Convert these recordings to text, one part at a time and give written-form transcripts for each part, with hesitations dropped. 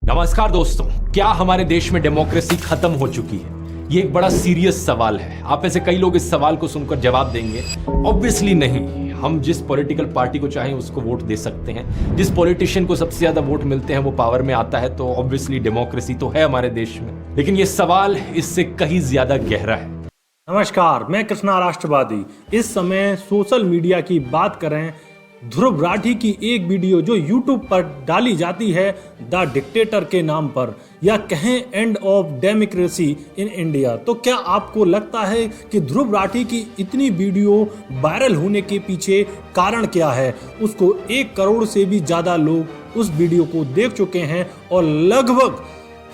नमस्कार दोस्तों, क्या हमारे देश में डेमोक्रेसी खत्म हो चुकी है? ये एक बड़ा सीरियस सवाल है। आप में से कई लोग इस सवाल को सुनकर जवाब देंगे, ऑब्वियसली नहीं। हम जिस पॉलिटिकल पार्टी को चाहें उसको वोट दे सकते हैं। जिस पॉलिटिशियन को सबसे ज्यादा वोट मिलते हैं वो पावर में आता है, तो ऑब्वियसली डेमोक्रेसी तो है हमारे देश में। लेकिन ये सवाल इससे कहीं ज्यादा गहरा है। नमस्कार, मैं कृष्णा राष्ट्रवादी। इस समय सोशल मीडिया की बात करें, ध्रुव राठी की एक वीडियो जो YouTube पर डाली जाती है द डिक्टेटर के नाम पर, या कहें end of democracy in India, तो क्या आपको लगता है कि ध्रुव राठी की इतनी वीडियो वायरल होने के पीछे कारण क्या है? उसको 1 करोड़ से भी ज़्यादा लोग उस वीडियो को देख चुके हैं और लगभग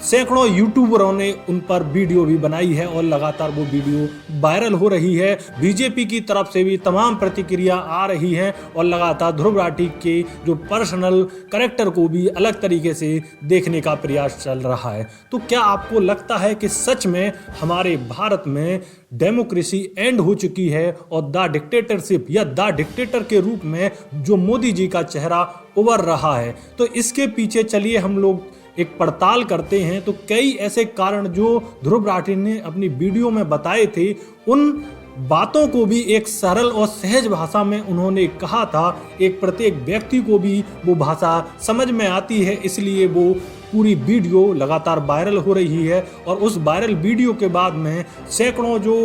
सैकड़ों यूट्यूबरों ने उन पर वीडियो भी बनाई है और लगातार वो वीडियो वायरल हो रही है। बीजेपी की तरफ से भी तमाम प्रतिक्रिया आ रही हैं और लगातार ध्रुव राठी के जो पर्सनल कैरेक्टर को भी अलग तरीके से देखने का प्रयास चल रहा है। तो क्या आपको लगता है कि सच में हमारे भारत में डेमोक्रेसी एंड हो चुकी है और द डिक्टेटरशिप या द डिक्टेटर के रूप में जो मोदी जी का चेहरा उभर रहा है? तो इसके पीछे चलिए हम लोग एक पड़ताल करते हैं। तो कई ऐसे कारण जो ध्रुव राठी ने अपनी वीडियो में बताए थे, उन बातों को भी एक सरल और सहज भाषा में उन्होंने कहा था। एक प्रत्येक व्यक्ति को भी वो भाषा समझ में आती है, इसलिए वो पूरी वीडियो लगातार वायरल हो रही है। और उस वायरल वीडियो के बाद में सैकड़ों जो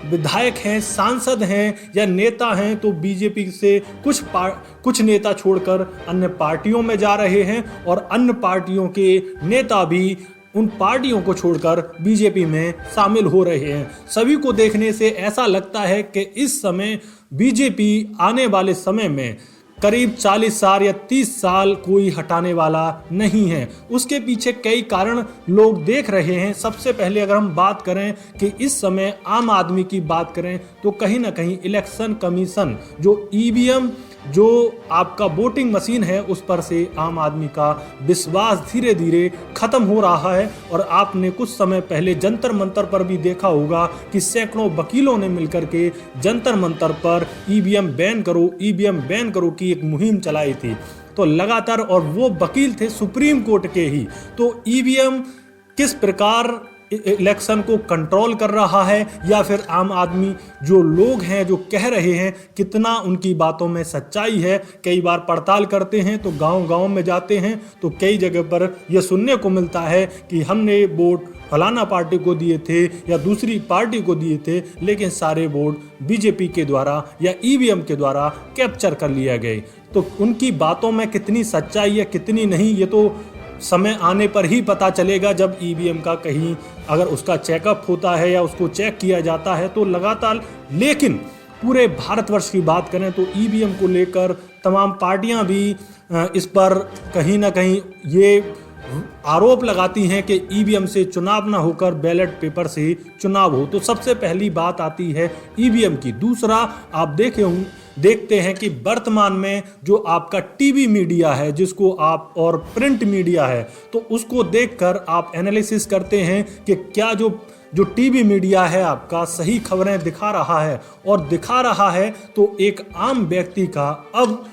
विधायक हैं, सांसद हैं या नेता हैं, तो बीजेपी से कुछ नेता छोड़कर अन्य पार्टियों में जा रहे हैं और अन्य पार्टियों के नेता भी उन पार्टियों को छोड़कर बीजेपी में शामिल हो रहे हैं। सभी को देखने से ऐसा लगता है कि इस समय बीजेपी आने वाले समय में करीब 40 साल या 30 साल कोई हटाने वाला नहीं है। उसके पीछे कई कारण लोग देख रहे हैं। सबसे पहले अगर हम बात करें कि इस समय आम आदमी की बात करें, तो कहीं ना कहीं इलेक्शन कमीशन जो ईवीएम जो आपका वोटिंग मशीन है, उस पर से आम आदमी का विश्वास धीरे धीरे खत्म हो रहा है। और आपने कुछ समय पहले जंतर मंतर पर भी देखा होगा कि सैकड़ों वकीलों ने मिलकर के जंतर मंतर पर ईवीएम बैन करो की एक मुहिम चलाई थी। तो लगातार, और वो वकील थे सुप्रीम कोर्ट के ही। तो ईवीएम किस प्रकार इलेक्शन को कंट्रोल कर रहा है, या फिर आम आदमी जो लोग हैं जो कह रहे हैं, कितना उनकी बातों में सच्चाई है? कई बार पड़ताल करते हैं तो गांव-गांव में जाते हैं तो कई जगह पर यह सुनने को मिलता है कि हमने वोट फलाना पार्टी को दिए थे या दूसरी पार्टी को दिए थे, लेकिन सारे वोट बीजेपी के द्वारा या ईवीएम के द्वारा कैप्चर कर लिया गए। तो उनकी बातों में कितनी सच्चाई है कितनी नहीं, ये तो समय आने पर ही पता चलेगा, जब ईवीएम का कहीं अगर उसका चेकअप होता है या उसको चेक किया जाता है तो लगातार। लेकिन पूरे भारतवर्ष की बात करें तो ईवीएम को लेकर तमाम पार्टियां भी इस पर कहीं ना कहीं ये आरोप लगाती हैं कि ईवीएम से चुनाव ना होकर बैलेट पेपर से चुनाव हो। तो सबसे पहली बात आती है ईवीएम की। दूसरा, आप देखते हैं कि वर्तमान में जो आपका टीवी मीडिया है, जिसको आप, और प्रिंट मीडिया है, तो उसको देखकर आप एनालिसिस करते हैं कि क्या जो टीवी मीडिया है आपका सही खबरें दिखा रहा है, और दिखा रहा है तो एक आम व्यक्ति का अब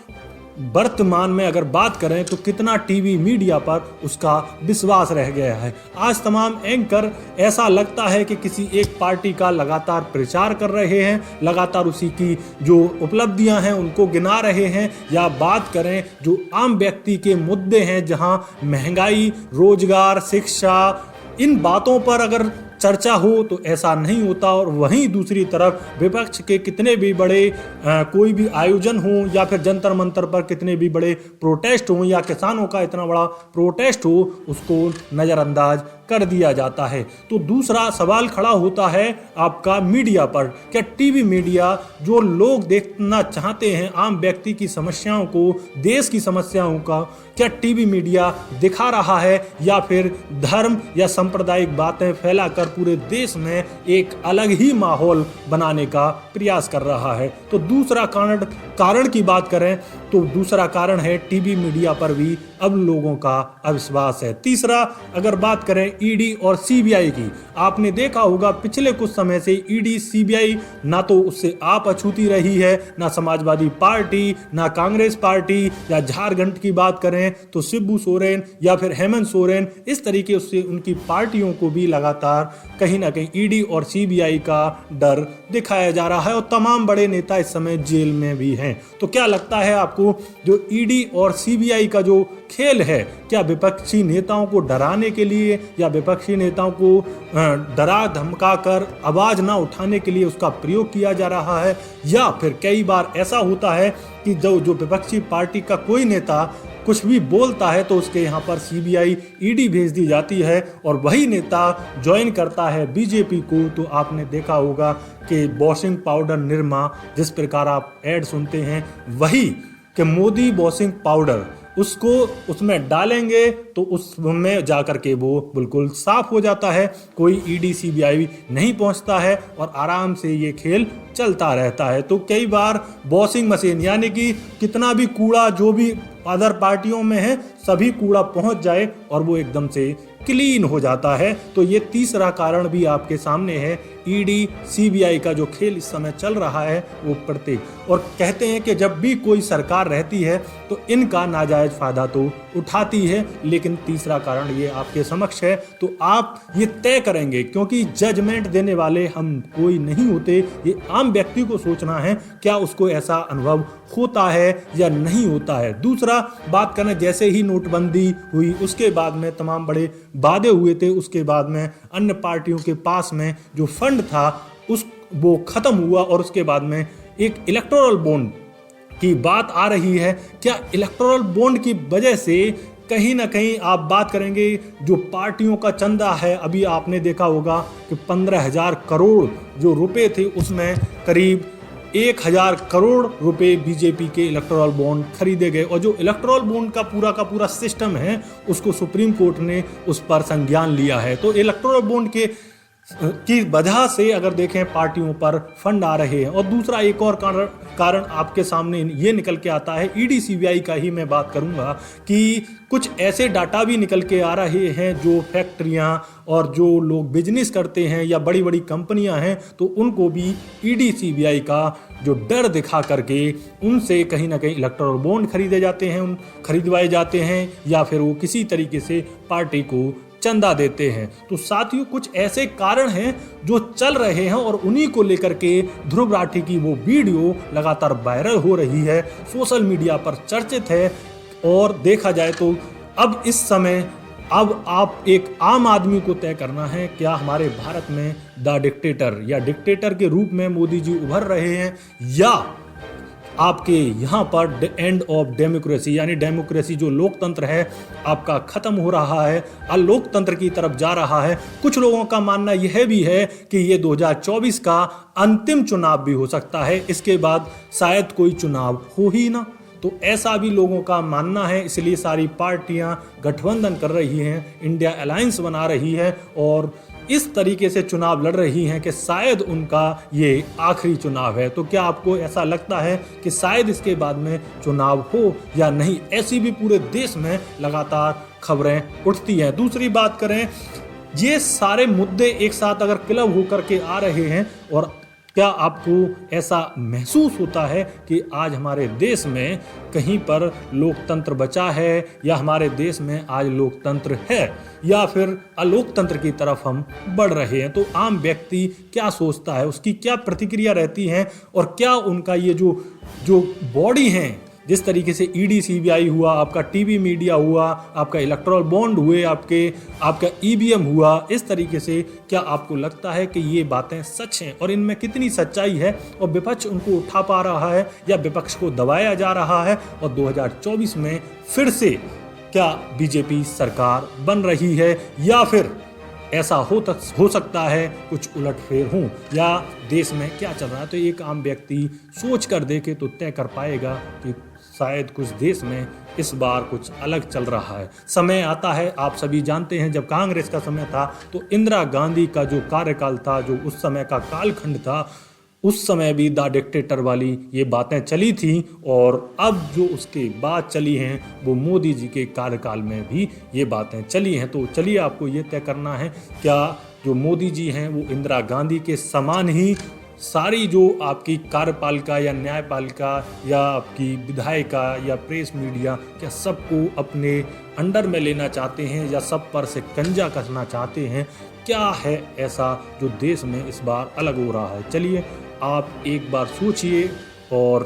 वर्तमान में अगर बात करें तो कितना टीवी मीडिया पर उसका विश्वास रह गया है। आज तमाम एंकर ऐसा लगता है कि किसी एक पार्टी का लगातार प्रचार कर रहे हैं, लगातार उसी की जो उपलब्धियां हैं उनको गिना रहे हैं। या बात करें जो आम व्यक्ति के मुद्दे हैं, जहां महंगाई, रोजगार, शिक्षा, इन बातों पर अगर चर्चा हो तो ऐसा नहीं होता। और वहीं दूसरी तरफ विपक्ष के कितने भी बड़े कोई भी आयोजन हो, या फिर जंतर मंतर पर कितने भी बड़े प्रोटेस्ट हो, या किसानों का इतना बड़ा प्रोटेस्ट हो, उसको नज़रअंदाज कर दिया जाता है। तो दूसरा सवाल खड़ा होता है आपका मीडिया पर। क्या टीवी मीडिया जो लोग देखना चाहते हैं, आम व्यक्ति की समस्याओं को, देश की समस्याओं का, क्या टीवी मीडिया दिखा रहा है, या फिर धर्म या सांप्रदायिक बातें फैलाकर पूरे देश में एक अलग ही माहौल बनाने का प्रयास कर रहा है? तो दूसरा कारण की बात करें तो दूसरा कारण है टीवी मीडिया पर भी अब लोगों का अविश्वास है। तीसरा, अगर बात करें ईडी और सीबीआई की। आपने देखा होगा पिछले कुछ समय से ईडी सीबीआई ना तो उससे आप अछूती रही है, ना समाजवादी पार्टी, ना कांग्रेस पार्टी, या झारखंड की बात करें तो शिबू सोरेन या फिर हेमंत सोरेन, इस तरीके से उनकी पार्टियों को भी लगातार कहीं ना कहीं ईडी और सीबीआई का डर दिखाया जा रहा है और तमाम बड़े नेता इस समय जेल में भी हैं। तो क्या लगता है आपको, जो ईडी और सीबीआई का जो खेल है, क्या विपक्षी नेताओं को डराने के लिए या विपक्षी नेताओं को डरा धमका कर आवाज ना उठाने के लिए उसका प्रयोग किया जा रहा है, या फिर कई बार ऐसा होता है कि जो विपक्षी पार्टी का कोई नेता कुछ भी बोलता है तो उसके यहाँ पर सीबीआई ईडी भेज दी जाती है और वही नेता ज्वाइन करता है बीजेपी को। तो आपने देखा होगा कि वॉशिंग पाउडर निरमा, जिस प्रकार आप ऐड सुनते हैं, वही कि मोदी वॉशिंग पाउडर, उसको उसमें डालेंगे तो उसमें जाकर के वो बिल्कुल साफ हो जाता है, कोई ईडी सीबीआई नहीं पहुंचता है और आराम से ये खेल चलता रहता है। तो कई बार वॉशिंग मशीन, यानी कि कितना भी कूड़ा जो भी अदर पार्टियों में है, सभी कूड़ा पहुंच जाए और वो एकदम से क्लीन हो जाता है। तो ये तीसरा कारण भी आपके सामने है, ईडी सीबीआई का जो खेल इस समय चल रहा है वो प्रत्येक, और कहते हैं कि जब भी कोई सरकार रहती है तो इनका नाजायज फायदा तो उठाती है, लेकिन तीसरा कारण ये आपके समक्ष है। तो आप ये तय करेंगे, क्योंकि जजमेंट देने वाले हम कोई नहीं होते, ये आम व्यक्ति को सोचना है क्या उसको ऐसा अनुभव होता है या नहीं होता है। दूसरा बात करें, जैसे ही नोटबंदी हुई उसके बाद में तमाम बड़े वादे हुए थे, उसके बाद में अन्य पार्टियों के पास में जो फंड था वो खत्म हुआ और उसके बाद में एक इलेक्टोरल बॉन्ड की बात आ रही है। क्या इलेक्टोरल बॉन्ड की वजह से कहीं ना कहीं आप बात करेंगे जो पार्टियों का चंदा है, अभी आपने देखा होगा कि 15,000 करोड़ जो रुपए थे उसमें करीब 1,000 करोड़ रुपए बीजेपी के इलेक्टोरल बॉन्ड खरीदे गए, और जो इलेक्टोरल बॉन्ड का पूरा सिस्टम है उसको सुप्रीम कोर्ट ने उस पर संज्ञान लिया है। तो इलेक्टोरल बॉन्ड की वजह से अगर देखें पार्टियों पर फंड आ रहे हैं। और दूसरा एक और कारण आपके सामने ये निकल के आता है, ईडी सीबीआई का ही मैं बात करूंगा, कि कुछ ऐसे डाटा भी निकल के आ रहे हैं जो फैक्ट्रियां और जो लोग बिजनेस करते हैं या बड़ी बड़ी कंपनियां हैं, तो उनको भी ईडी सीबीआई का जो डर दिखा करके उनसे कहीं ना कहीं इलेक्टोरल बॉन्ड खरीदवाए जाते हैं या फिर वो किसी तरीके से पार्टी को चंदा देते हैं। तो साथियों, कुछ ऐसे कारण हैं जो चल रहे हैं और उन्हीं को लेकर के ध्रुव राठी की वो वीडियो लगातार वायरल हो रही है, सोशल मीडिया पर चर्चित है। और देखा जाए तो अब इस समय अब आप एक आम आदमी को तय करना है, क्या हमारे भारत में द डिक्टेटर या डिक्टेटर के रूप में मोदी जी उभर रहे हैं, या आपके यहाँ पर द एंड ऑफ डेमोक्रेसी, यानी डेमोक्रेसी जो लोकतंत्र है आपका खत्म हो रहा है, अलोकतंत्र की तरफ जा रहा है। कुछ लोगों का मानना यह भी है कि ये 2024 का अंतिम चुनाव भी हो सकता है, इसके बाद शायद कोई चुनाव हो ही ना। तो ऐसा भी लोगों का मानना है, इसलिए सारी पार्टियां गठबंधन कर रही हैं, इंडिया अलायंस बना रही है और इस तरीके से चुनाव लड़ रही हैं कि शायद उनका ये आखिरी चुनाव है। तो क्या आपको ऐसा लगता है कि शायद इसके बाद में चुनाव हो या नहीं? ऐसी भी पूरे देश में लगातार खबरें उठती हैं। दूसरी बात करें, ये सारे मुद्दे एक साथ अगर क्लब होकर के आ रहे हैं, और क्या आपको ऐसा महसूस होता है कि आज हमारे देश में कहीं पर लोकतंत्र बचा है, या हमारे देश में आज लोकतंत्र है, या फिर अलोकतंत्र की तरफ हम बढ़ रहे हैं? तो आम व्यक्ति क्या सोचता है, उसकी क्या प्रतिक्रिया रहती है, और क्या उनका ये जो बॉडी है, जिस तरीके से ईडी सीबीआई हुआ, आपका टीवी मीडिया हुआ, आपका इलेक्टोरल बॉन्ड हुए, आपका ईवीएम हुआ, इस तरीके से क्या आपको लगता है कि ये बातें सच हैं और इनमें कितनी सच्चाई है, और विपक्ष उनको उठा पा रहा है या विपक्ष को दबाया जा रहा है, और 2024 में फिर से क्या बीजेपी सरकार बन रही है, या फिर ऐसा हो सकता है कुछ उलटफेर हो, या देश में क्या चल रहा है? तो एक आम व्यक्ति सोच कर देखे तो तय कर पाएगा कि शायद कुछ देश में इस बार कुछ अलग चल रहा है। समय आता है, आप सभी जानते हैं, जब कांग्रेस का समय था तो इंदिरा गांधी का जो कार्यकाल था, जो उस समय का कालखंड था, उस समय भी द डिक्टेटर वाली ये बातें चली थी और अब जो उसके बाद चली हैं वो मोदी जी के कार्यकाल में भी ये बातें चली हैं। तो चलिए आपको ये तय करना है, क्या जो मोदी जी हैं वो इंदिरा गांधी के समान ही सारी जो आपकी कार्यपालिका या न्यायपालिका या आपकी विधायिका या प्रेस मीडिया, क्या सबको अपने अंडर में लेना चाहते हैं या सब पर से कंजा कसना चाहते हैं? क्या है ऐसा जो देश में इस बार अलग हो रहा है? चलिए आप एक बार सोचिए और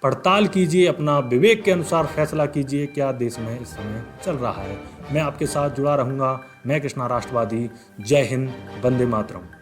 पड़ताल कीजिए, अपना विवेक के अनुसार फैसला कीजिए क्या देश में इस समय चल रहा है। मैं आपके साथ जुड़ा रहूँगा। मैं कृष्णा राष्ट्रवादी। जय हिंद, वंदे मातरम।